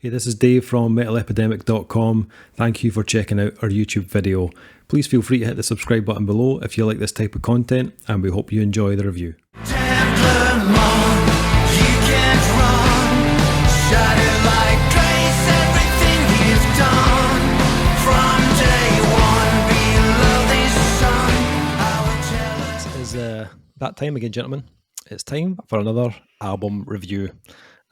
Hey, this is Dave from MetalEpidemic.com. Thank you for checking out our YouTube video. Please feel free to hit the subscribe button below if you like this type of content, and we hope you enjoy the review. This is that time again, gentlemen. It's time for another album review.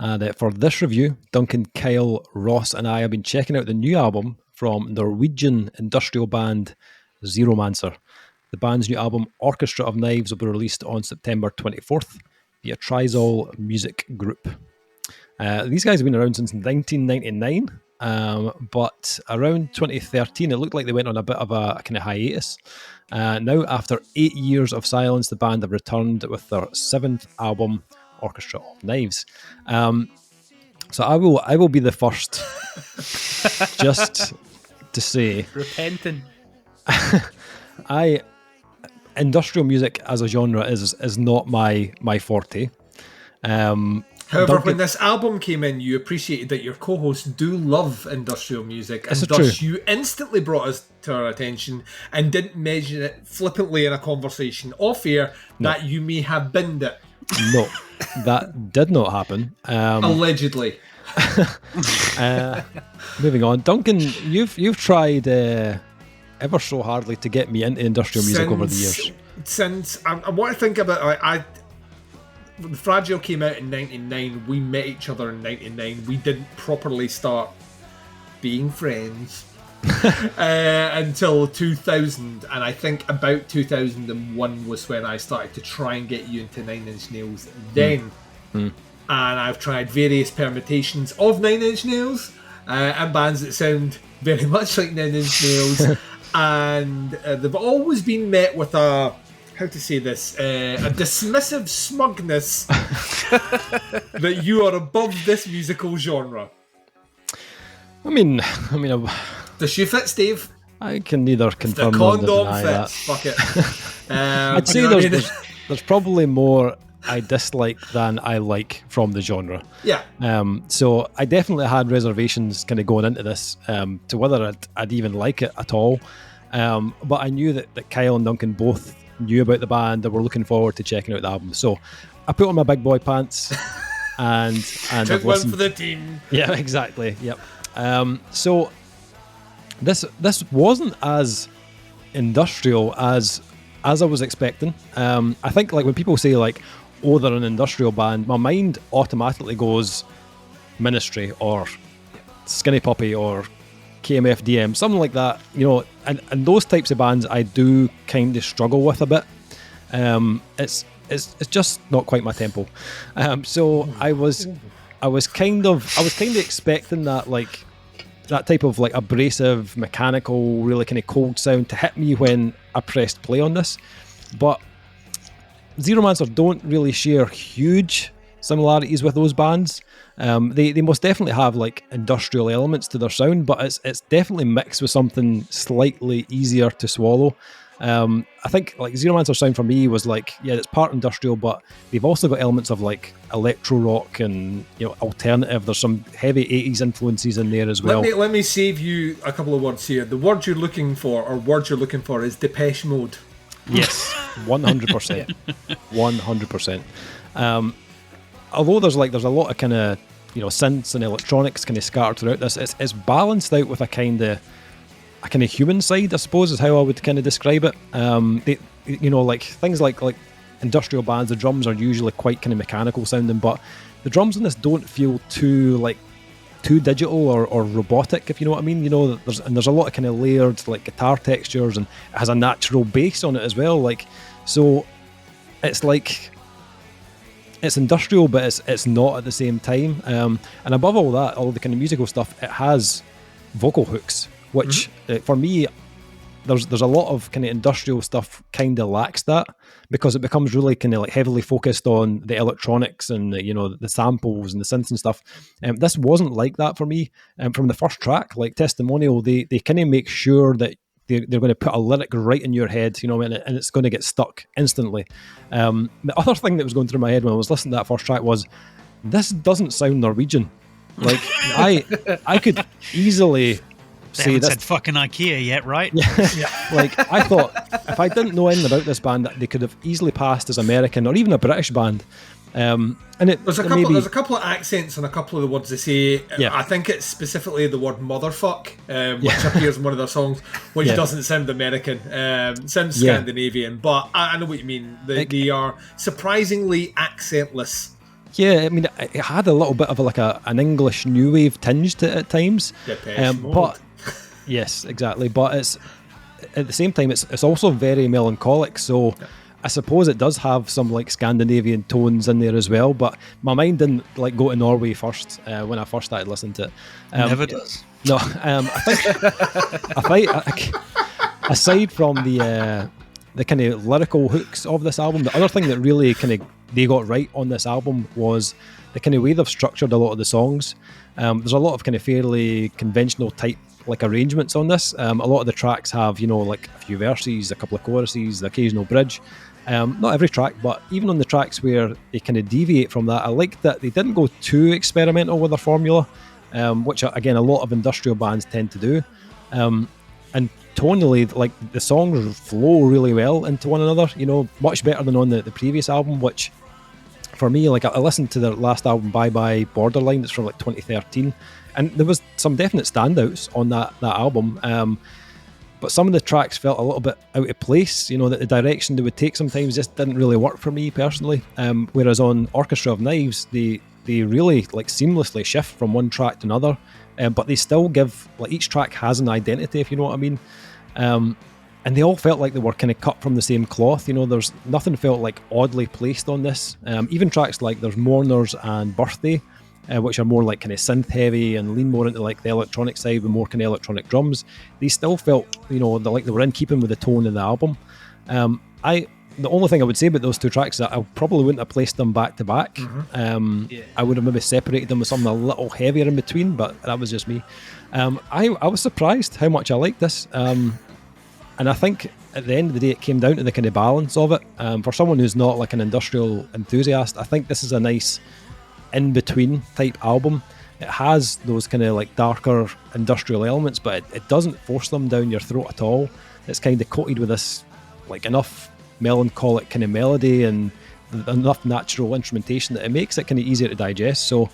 And for this review, Duncan, Kyle, Ross and I have been checking out the new album from Norwegian Industrial band Zeromancer. The band's new album, Orchestra Of Knives, will be released on September 24th via Trisol Music Group. These guys have been around since 1999, but around 2013, it looked like they went on a bit of a kind of hiatus. Now, after 8 years of silence, the band have returned with their 7th album, Orchestra Of Knives. So I will be the first just to say repenting. Industrial music as a genre is not my forte. However, when this album came in, you appreciated that your co-hosts do love industrial music, and thus you instantly brought us to our attention and didn't mention it flippantly in a conversation off air that you may have binned it. No, that did not happen. Allegedly. Moving on, Duncan, you've tried ever so hardly to get me into industrial music over the years. Since I want to think about when Fragile came out in 99, we met each other in 99. We didn't properly start being friends until 2000, and I think about 2001 was when I started to try and get you into Nine Inch Nails then. And I've tried various permutations of Nine Inch Nails and bands that sound very much like Nine Inch Nails, and they've always been met with a dismissive smugness that you are above this musical genre. I mean, the shoe fits, Dave. I can neither confirm the nor condom deny fits. that. Fuck it. I'd say there's probably more I dislike than I like from the genre. Yeah. So I definitely had reservations kind of going into this to whether I'd even like it at all. But I knew that Kyle and Duncan both knew about the band and were looking forward to checking out the album. So I put on my big boy pants and took one for the team. Yeah, exactly. Yep. So this wasn't as industrial as I was expecting. I think like when people say like, oh, they're an industrial band, my mind automatically goes Ministry or Skinny Puppy or KMFDM, something like that, you know, and those types of bands I do kind of struggle with a bit. It's just not quite my tempo. So I was kind of expecting that, like that type of like abrasive, mechanical, really kind of cold sound to hit me when I pressed play on this. But Zeromancer don't really share huge similarities with those bands. They most definitely have like industrial elements to their sound, but it's definitely mixed with something slightly easier to swallow. I think like Zeromancer sound for me was like, yeah, it's part industrial, but they've also got elements of like electro rock and, you know, alternative. There's some heavy 80s influences in there as well. Let me save you a couple of words here. The word you're looking for is Depeche Mode. Yes, 100%. 100%. Although there's a lot of kind of, you know, synths and electronics kind of scattered throughout this, it's balanced out with a kind of human side, I suppose, is how I would kind of describe it. They, you know, like things like industrial bands, the drums are usually quite kind of mechanical sounding, but the drums in this don't feel too digital or robotic, if you know what I mean. You know, there's a lot of kind of layered like guitar textures, and it has a natural bass on it as well. Like, so it's like it's industrial, but it's not at the same time. And above all that, all the kind of musical stuff, it has vocal hooks, which for me, there's a lot of kind of industrial stuff kind of lacks that, because it becomes really kind of like heavily focused on the electronics and the, you know, the samples and the synths and stuff. This wasn't like that for me. From the first track, like Testimonial, they kind of make sure that they're going to put a lyric right in your head, you know, and it's going to get stuck instantly. The other thing that was going through my head when I was listening to that first track was, this doesn't sound Norwegian. Like I could easily They say haven't this. said fucking IKEA yet, right? Like I thought, if I didn't know anything about this band, they could have easily passed as American or even a British band. And there's a couple of accents on a couple of the words they say. Yeah. I think it's specifically the word motherfuck, which appears in one of their songs, which doesn't sound American, sounds Scandinavian, but I know what you mean. They are surprisingly accentless. Yeah, I mean, it had a little bit of an English new wave tinge to it at times. Depeche Mode. But yes, exactly. But it's at the same time, it's also very melancholic. So I suppose it does have some like Scandinavian tones in there as well. But my mind didn't like go to Norway first when I first started listening to it. Never does. No, I think aside from the kind of lyrical hooks of this album, the other thing that really kind of they got right on this album was the kind of way they've structured a lot of the songs. There's a lot of kind of fairly conventional type like arrangements on this. A lot of the tracks have, like a few verses, a couple of choruses, the occasional bridge. Not every track, but even on the tracks where they kind of deviate from that, I like that they didn't go too experimental with their formula, which again, a lot of industrial bands tend to do. And tonally, like the songs flow really well into one another, much better than on the previous album, which for me, like I listened to their last album, Bye Bye Borderline, that's from like 2013, and there was some definite standouts on that album, but some of the tracks felt a little bit out of place, that the direction they would take sometimes just didn't really work for me personally, whereas on Orchestra of Knives, they really like seamlessly shift from one track to another, but they still give, like each track has an identity, if you know what I mean. And they all felt like they were kind of cut from the same cloth. There's nothing felt like oddly placed on this. Even tracks like there's Mourners and Birthday, which are more like kind of synth heavy and lean more into like the electronic side with more kind of electronic drums. They still felt, like they were in keeping with the tone of the album. The only thing I would say about those two tracks is that I probably wouldn't have placed them back to back. I would have maybe separated them with something a little heavier in between, but that was just me. I was surprised how much I liked this. And I think at the end of the day, it came down to the kind of balance of it. For someone who's not like an industrial enthusiast, I think this is a nice in-between type album. It has those kind of like darker industrial elements, but it doesn't force them down your throat at all. It's kind of coated with this like enough melancholic kind of melody and enough natural instrumentation that it makes it kind of easier to digest. So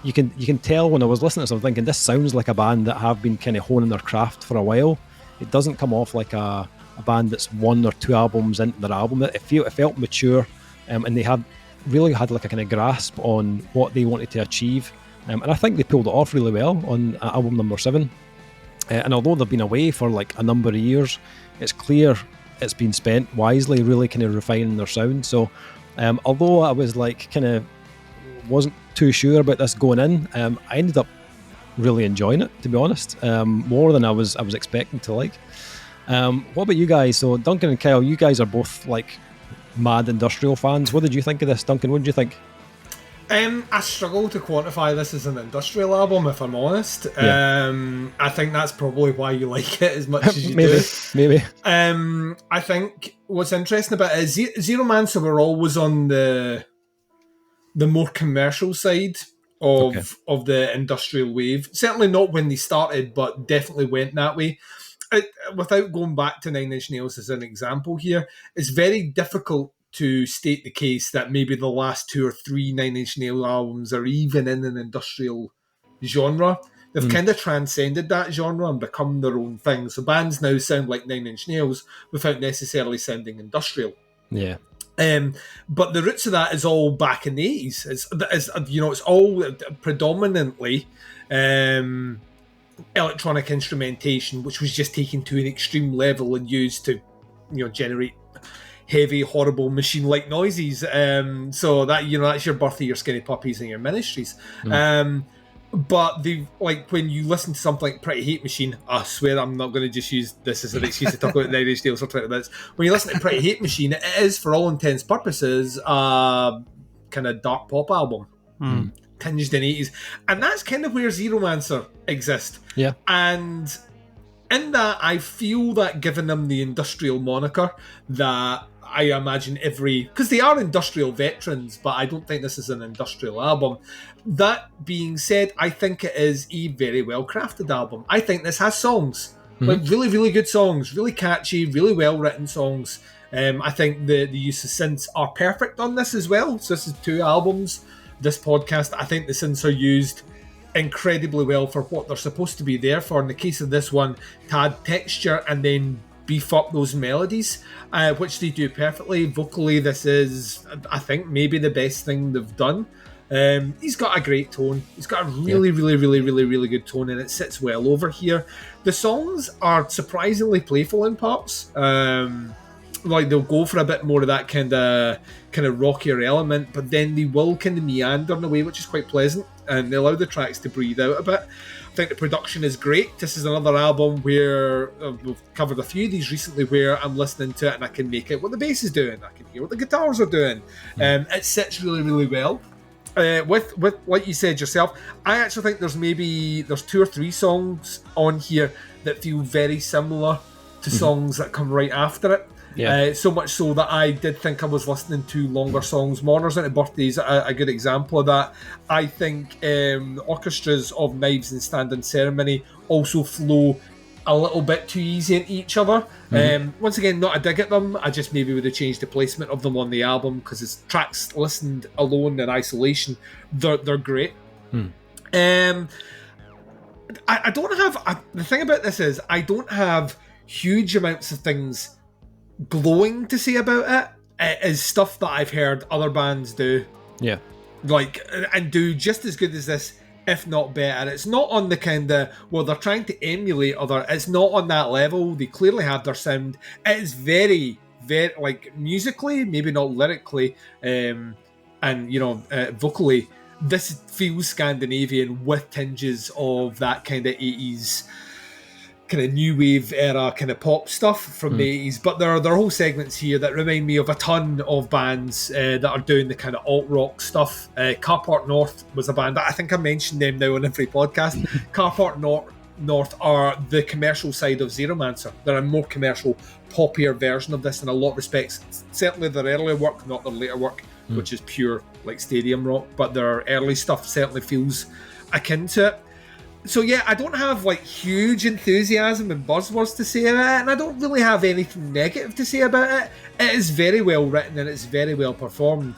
you can tell when I was listening to this, I'm thinking this sounds like a band that have been kind of honing their craft for a while. It doesn't come off like a band that's one or two albums into their album. It felt mature, and they really had like a kind of grasp on what they wanted to achieve. And I think they pulled it off really well on album number 7. And although they've been away for like a number of years, it's clear it's been spent wisely, really kind of refining their sound. So although I was like kind of wasn't too sure about this going in, I ended up really enjoying it, to be honest, more than I was expecting to like. What about you guys? So Duncan and Kyle, you guys are both like mad industrial fans. What did you think of this, Duncan? What did you think? I struggle to quantify this as an industrial album, if I'm honest. I think that's probably why you like it as much as you do. Maybe. I think what's interesting about it is Zeromancer were always on the more commercial side of the industrial wave. Certainly not when they started, but definitely went that way. Without going back to Nine Inch Nails as an example here, it's very difficult to state the case that maybe the last 2 or 3 Nine Inch Nails albums are even in an industrial genre. They've kind of transcended that genre and become their own thing. So bands now sound like Nine Inch Nails without necessarily sounding industrial. Yeah. But the roots of that is all back in the 80s. It's all predominantly electronic instrumentation, which was just taken to an extreme level and used to, generate heavy, horrible machine-like noises. So that that's your Birthday, your Skinny Puppies, and your Ministries. But when you listen to something like Pretty Hate Machine, I swear I'm not going to just use this as an excuse to talk about Nine Inch Nails for 20 minutes. When you listen to Pretty Hate Machine, it is, for all intents and purposes, a kind of dark pop album, tinged in 80s. And that's kind of where Zeromancer exists. Yeah. And in that I feel that giving them the industrial moniker that I imagine because they are industrial veterans, but I don't think this is an industrial album. That being said, I think it is a very well crafted album. I think this has songs, like really, really good songs, really catchy, really well written songs. I think the use of synths are perfect on this as well. So this is 2 albums. This podcast, I think the synths are used incredibly well for what they're supposed to be there for. In the case of this one, to add texture and then beef up those melodies, which they do perfectly. Vocally, this is, I think, maybe the best thing they've done. He's got a great tone. He's got a really, really, really, really, really good tone, and it sits well over here. The songs are surprisingly playful in parts. Like they'll go for a bit more of that kind of rockier element, but then they will kind of meander in a way which is quite pleasant, and they allow the tracks to breathe out a bit. I think the production is great. This is another album where we've covered a few of these recently, where I'm listening to it and I can make out what the bass is doing, I can hear what the guitars are doing. It sits really, really well. With like you said yourself, I actually think there's 2 or 3 songs on here that feel very similar to songs that come right after it. So much so that I did think I was listening to longer songs. Mourners Into Birthdays a good example of that. I think Orchestras of Knives and Stand-in Ceremony also flow a little bit too easy into each other. Once again, not a dig at them. I just maybe would have changed the placement of them on the album, because as tracks listened alone in isolation, they're great. I don't have... the thing about this is I don't have huge amounts of things glowing to say about it. It is stuff that I've heard other bands do. Yeah. Like, and do just as good as this, if not better. It's not on the kind of, well, they're trying to emulate other, it's not on that level. They clearly have their sound. It is very, very, like, musically, maybe not lyrically, and, you know, vocally, this feels Scandinavian with tinges of that kind of 80s kind of new wave era kind of pop stuff from the 80s, but there are whole segments here that remind me of a ton of bands that are doing the kind of alt rock stuff. Carport North was a band that I think I mentioned them now on every podcast. Carport North are the commercial side of Zeromancer. They're a more commercial, poppier version of this in a lot of respects. Certainly their earlier work, not their later work, which is pure like stadium rock, but their early stuff certainly feels akin to it. So yeah, I don't have like huge enthusiasm and buzzwords to say about it, and I don't really have anything negative to say about it. It is very well written and it's very well performed.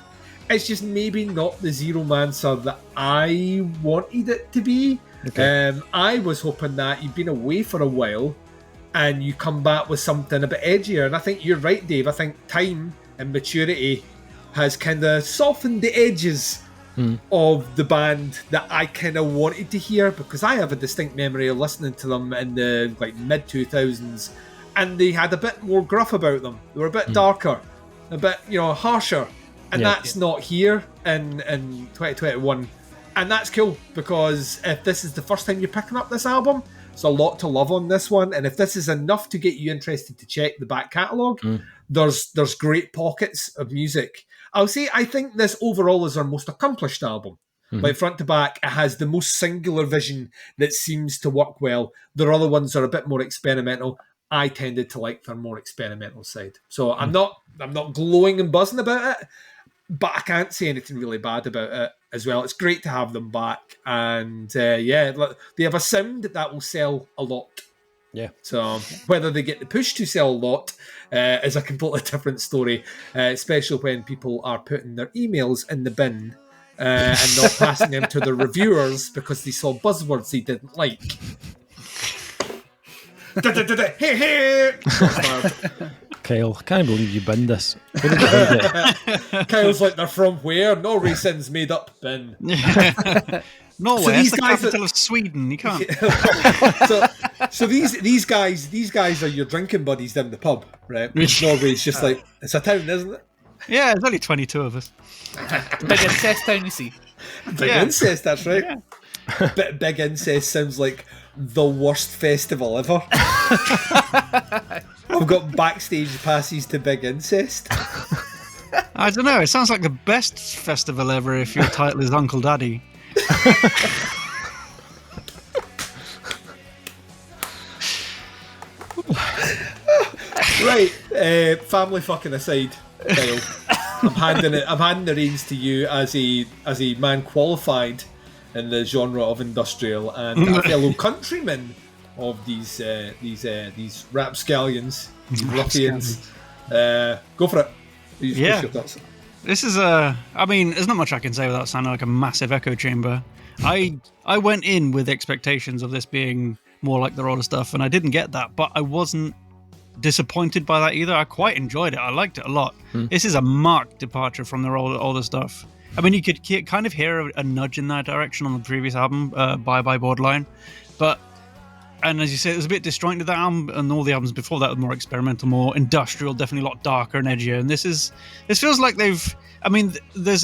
It's just maybe not the Zeromancer that I wanted it to be. Okay. I was hoping that you've been away for a while and you come back with something a bit edgier, and I think you're right, Dave. I think time and maturity has kind of softened the edges of the band that I kind of wanted to hear, because I have a distinct memory of listening to them in the like mid 2000s, and they had a bit more gruff about them. They were a bit darker, a bit, you know, harsher, and that's not here in 2021, and that's cool, because if this is the first time you're picking up this album, there's a lot to love on this one, and if this is enough to get you interested to check the back catalogue, there's great pockets of music. I'll say I think this overall is our most accomplished album. Like front to back, it has the most singular vision that seems to work well. Their other ones are a bit more experimental. I tended to like their more experimental side. So I'm not glowing and buzzing about it, but I can't say anything really bad about it as well. It's great to have them back, and they have a sound that will sell a lot. Yeah. So whether they get the push to sell a lot is a completely different story, especially when people are putting their emails in the bin and not passing them to their reviewers because they saw buzzwords they didn't like. Kyle, I can't believe you binned this. Where did you find it? Kyle's like, they're from where? Norway since made up bin. Norway, it's the capital of Sweden. You can't. So these guys are your drinking buddies down the pub, right? Norway's just like, it's a town, isn't it? Yeah, there's only 22 of us. Big incest town, you see. Big incest, that's right. Yeah. Big incest sounds like the worst festival ever. I've got backstage passes to Big Incest. I don't know, it sounds like the best festival ever if your title is Uncle Daddy. Family fucking aside, Kyle, I'm handing the reins to you as a man qualified in the genre of industrial and a fellow countryman of these rapscallions, these ruffians. Go for it. Yeah. This is I mean, there's not much I can say without sounding like a massive echo chamber. I went in with expectations of this being more like their older stuff, and I didn't get that, but I wasn't disappointed by that either. I quite enjoyed it. I liked it a lot. This is a marked departure from their older stuff. I mean, you could kind of hear a nudge in that direction on the previous album, Bye Bye Borderline, and as you say, it was a bit disjointed, that album, and all the albums before that were more experimental, more industrial, definitely a lot darker and edgier. And this feels like there's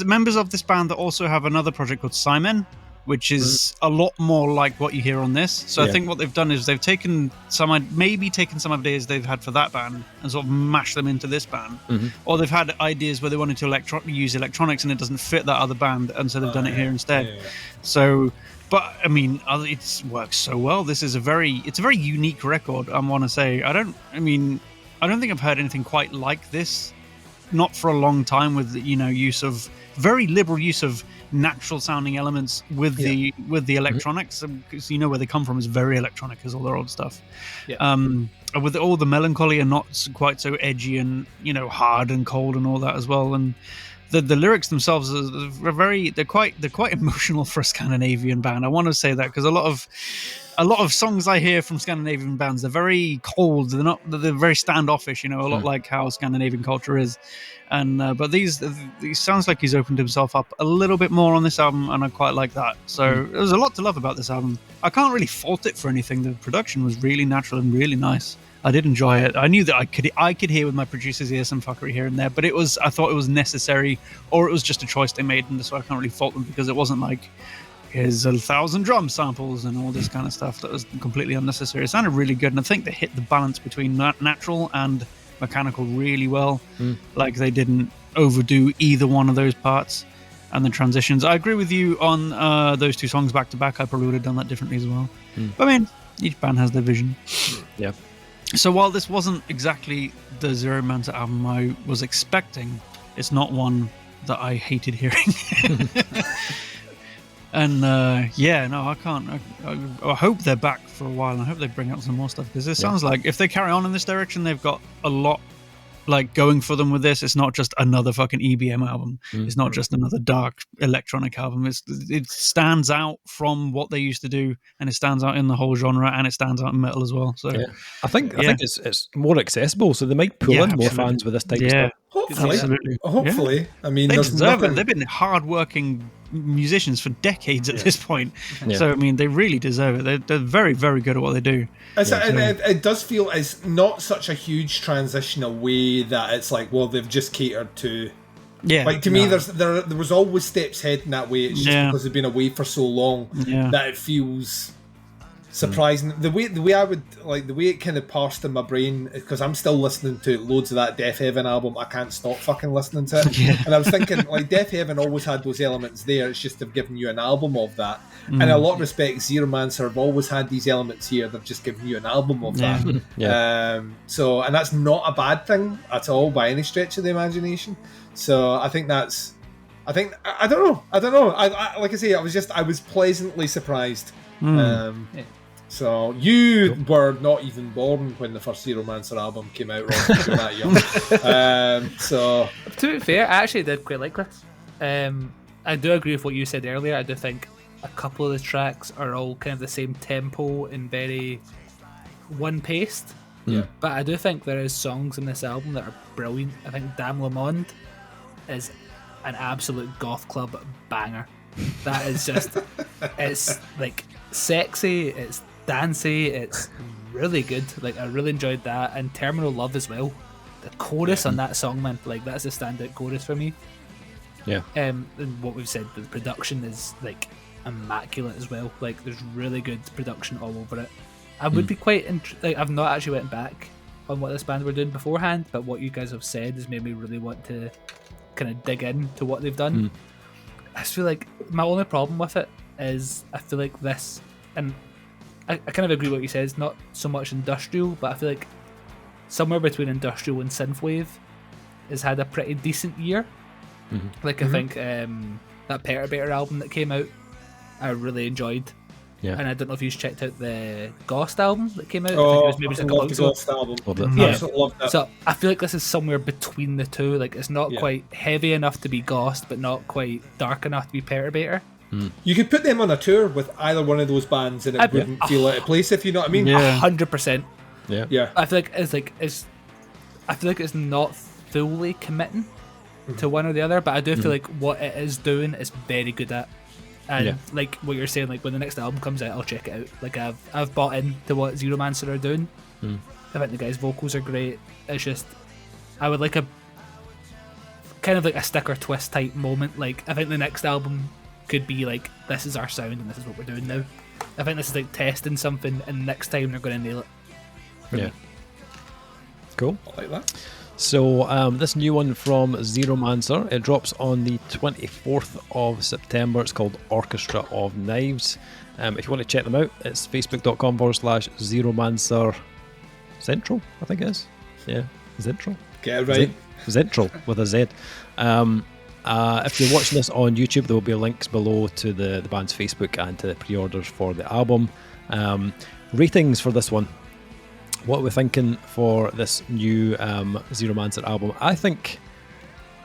members of this band that also have another project called Seigmen, which is a lot more like what you hear on this. So I think what they've done is they've taken some ideas they've had for that band and sort of mashed them into this band. Or they've had ideas where they wanted to use electronics and it doesn't fit that other band, and so they've done it here instead. So... But I mean, it works so well. It's a very unique record. I want to say. I don't think I've heard anything quite like this, not for a long time. With very liberal use of natural sounding elements with the electronics, because you know where they come from is very electronic, as all their old stuff. With all the melancholy and not quite so edgy and hard and cold and all that as well. And the lyrics themselves they're quite emotional for a Scandinavian band. I want to say that because a lot of songs I hear from Scandinavian bands, they're very cold. They're very standoffish. A lot like how Scandinavian culture is. And but these sounds like he's opened himself up a little bit more on this album, and I quite like that. So there's a lot to love about this album. I can't really fault it for anything. The production was really natural and really nice. I did enjoy it. I knew that I could hear with my producer's ear some fuckery here and there, but I thought it was necessary, or it was just a choice they made, and so I can't really fault them, because it wasn't like here's 1,000 drum samples and all this kind of stuff that was completely unnecessary. It sounded really good, and I think they hit the balance between natural and mechanical really well. Like they didn't overdo either one of those parts. And the transitions, I agree with you on those two songs back to back. I probably would have done that differently as well. But I mean, each band has their vision. Yeah. So while this wasn't exactly the Zeromancer album I was expecting, it's not one that I hated hearing. And I can't. I hope they're back for a while, and I hope they bring out some more stuff, because it sounds like if they carry on in this direction, they've got a lot going for them with this. It's not just another fucking EBM album. It's not just another dark electronic album. It stands out from what they used to do, and it stands out in the whole genre, and it stands out in metal as well. So I think it's more accessible, so they might pull in more fans with this type of stuff. Hopefully. Yeah. I mean, they deserve it. They've been hard-working musicians for decades at this point. So I mean, they really deserve it. They're very, very good at what they do. It does feel it's not such a huge transition away that it's like, well, they've just catered to. Like to me, there was always steps heading that way. It's just because they've been away for so long that it feels surprising. The way I would like the way it kind of parsed in my brain, because I'm still listening to loads of that Death Heaven album. I can't stop fucking listening to it. And I was thinking, like, Death Heaven always had those elements there. It's just they've given you an album of that. And in a lot of respects, Zeromancer have always had these elements here. They've just given you an album of that. So, and that's not a bad thing at all by any stretch of the imagination. So I think I don't know. I like I say, I was pleasantly surprised. So you were not even born when the first Zeromancer album came out, Rob. You're that young. So to be fair, I actually did quite like this. I do agree with what you said earlier. I do think a couple of the tracks are all kind of the same tempo and very one-paced. But I do think there is songs in this album that are brilliant. I think Damn Le Monde is an absolute goth club banger. That is just, it's like sexy, it's dancey, it's really good. Like, I really enjoyed that. And Terminal Love as well. The chorus on that song, man, like, that's a standout chorus for me. And what we've said, the production is like immaculate as well. Like, there's really good production all over it. I would be quite I've not actually went back on what this band were doing beforehand, but what you guys have said has made me really want to kind of dig into what they've done. I just feel like my only problem with it is I feel like this, and I kind of agree with what you said, it's not so much industrial, but I feel like somewhere between industrial and synthwave, has had a pretty decent year. Like I think that Perturbator album that came out, I really enjoyed. Yeah. And I don't know if you've checked out the Ghost album that came out. I think it Oh, was maybe I just a couple love the weeks ago. Ghost album. Loved it. Yeah. Absolutely loved it. So I feel like this is somewhere between the two. Like it's not Yeah. quite heavy enough to be Ghost, but not quite dark enough to be Perturbator. You could put them on a tour with either one of those bands, and it wouldn't feel out of place, if you know what I mean. Yeah. 100%. Yeah. Yeah. I feel like I feel like it's not fully committing to one or the other, but I do feel like what it is doing is very good at. And like what you're saying, like when the next album comes out, I'll check it out. Like I've bought into what Zeromancer are doing. I think the guy's vocals are great. It's just I would like a kind of like a stick or twist type moment. Like I think the next album could be like, this is our sound and this is what we're doing now. I think this is like testing something, and next time they're going to nail it. Yeah. Cool. I like that. So this new one from Zeromancer, it drops on the 24th of September. It's called Orchestra of Knives. If you want to check them out, it's facebook.com/Zeromancer Central, I think it is. Yeah, Central. Get it right. Central with a Z. If you're watching this on YouTube, there will be links below to the band's Facebook and to the pre-orders for the album. Ratings for this one. What are we thinking for this new Zeromancer album? I think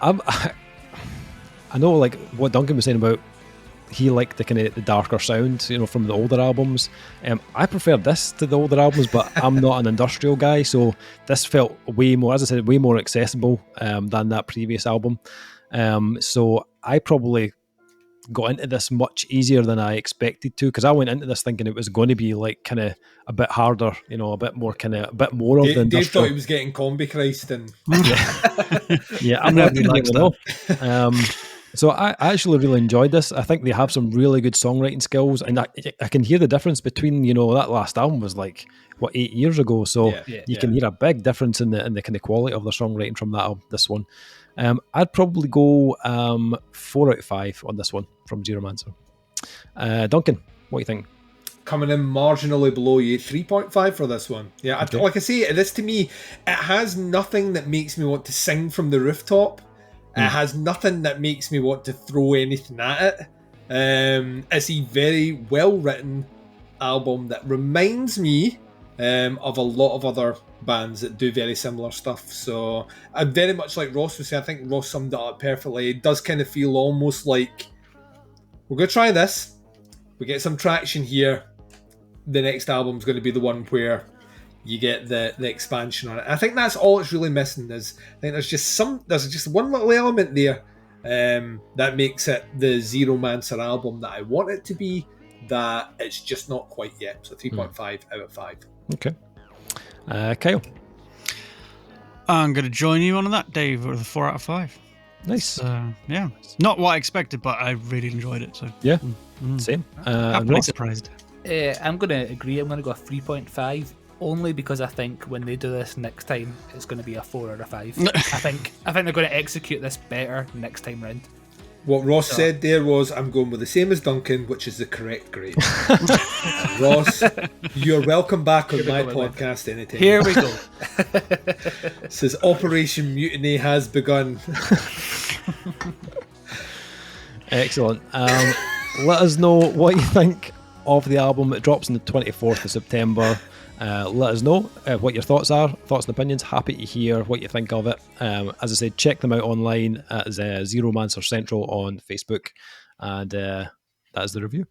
I know like what Duncan was saying about he liked the kind of the darker sound, you know, from the older albums. I prefer this to the older albums, but I'm not an industrial guy, so this felt way more, as I said, way more accessible than that previous album. So I probably got into this much easier than I expected to, because I went into this thinking it was going to be like kind of a bit harder, you know, a bit more of the Dave industrial. thought he was getting Combi Christ, and Yeah, I'm not really know. So I actually really enjoyed this. I think they have some really good songwriting skills, and I can hear the difference between, you know, that last album was like, what, 8 years ago, so you can hear a big difference in the kind of quality of the songwriting from that album, this one. I'd probably go 4 out of 5 on this one from Zeromancer. Duncan, what do you think? coming in marginally below you, 3.5 for this one. Yeah, Okay. like I say, this to me, it has nothing that makes me want to sing from the rooftop. It has nothing that makes me want to throw anything at it. It's a very well written album that reminds me of a lot of other bands that do very similar stuff. So I very much like Ross was saying, I think Ross summed it up perfectly. It does kind of feel almost like we're going to try this, we get some traction here, the next album's going to be the one where you get the expansion on it. I think that's all it's really missing. I think there's just one little element there that makes it the Zeromancer album that I want it to be, that it's just not quite yet. So 3.5 out of 5. Okay. Kyle. I'm going to join you on that, Dave, with a 4 out of 5. Nice. Yeah. Not what I expected, but I really enjoyed it. So Yeah, same. happily Ross? surprised. I'm going to agree. I'm going to go a 3.5, only because I think when they do this next time, it's going to be a 4 out of 5. I think they're going to execute this better next time round. What Ross said there was, I'm going with the same as Duncan, which is the correct grade. Ross, you're welcome back on my podcast anytime. Here we go. Says Operation Mutiny has begun. Excellent. Let us know what you think of the album. It drops on the 24th of September. Let us know what your thoughts are, thoughts and opinions. Happy to hear what you think of it. As I said, check them out online at Zeromancer Central on Facebook. And that is the review.